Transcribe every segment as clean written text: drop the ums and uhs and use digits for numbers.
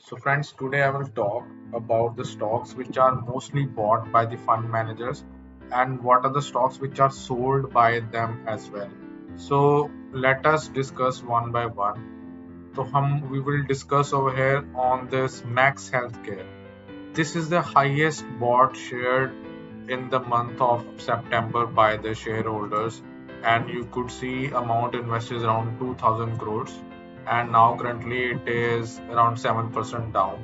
So, friends, today I will talk about the stocks which are mostly bought by the fund managers and what are the stocks which are sold by them as well. So, let us discuss one by one. So, we will discuss over here on this Max Healthcare. This is the highest bought share in the month of September by the shareholders, and you could see amount invested is around 2000 crores, and now currently it is around 7% down.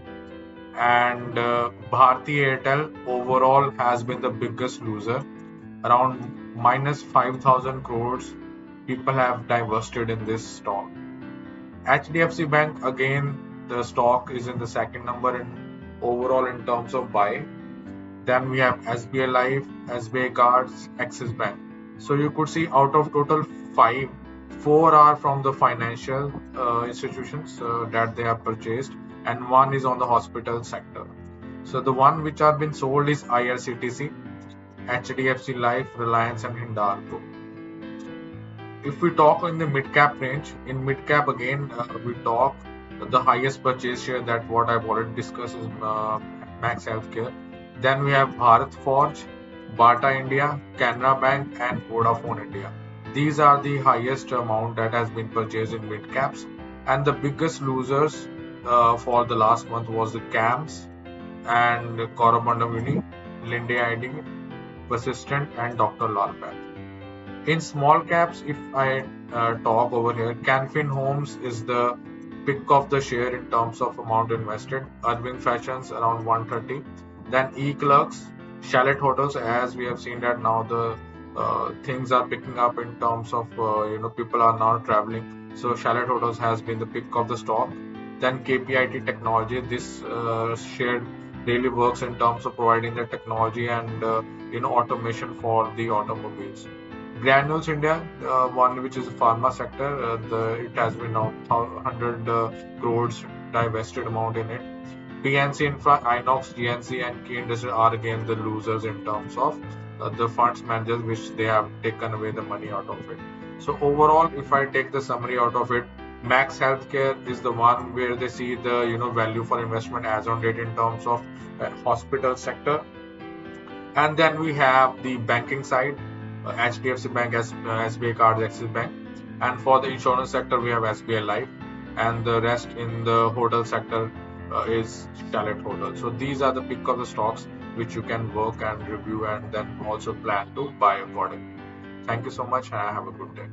And Bharti Airtel overall has been the biggest loser, around minus 5000 crores. People have divested in this stock. HDFC Bank, again, the stock is in the second number in overall in terms of buy. Then we have SBI Life, SBI Cards, Axis Bank. So you could see out of total five, four are from the financial institutions that they have purchased, and one is on the hospital sector. So the one which have been sold is IRCTC, HDFC Life, Reliance, and Hindalco. If we talk in the mid cap range, in mid cap again, we talk the highest purchase share that what I've already discussed is Max Healthcare. Then we have Bharat Forge, Bata India, Canara Bank, and Vodafone India. These are the highest amount that has been purchased in mid caps, and the biggest losers for the last month was the CAMS and Coromandel Uni, Linde ID, Persistent, and Dr. Lal Path. In small caps, if I talk over here, Canfin Homes is the pick of the share in terms of amount invested. Irving Fashions around 130. Then eClerx, Chalet Hotels, as we have seen that now the things are picking up in terms of people are now traveling. So Chalet Hotels has been the pick of the stock. Then KPIT Technology, this share really works in terms of providing the technology and automation for the automobiles. Granules India, one which is a pharma sector, it has been now 100 crores divested amount in it. PNC Infra, Inox, GNC, and Key Industry are again the losers in terms of the funds managers which they have taken away the money out of it. So overall, if I take the summary out of it, Max Healthcare is the one where they see the value for investment as on date in terms of hospital sector. And then we have the banking side, HDFC Bank, SBI Cards, Axis Bank. And for the insurance sector, we have SBI Life. And the rest in the hotel sector is Chalet Hotel. So these are the pick of the stocks which you can work and review and then also plan to buy accordingly. Thank you so much and have a good day.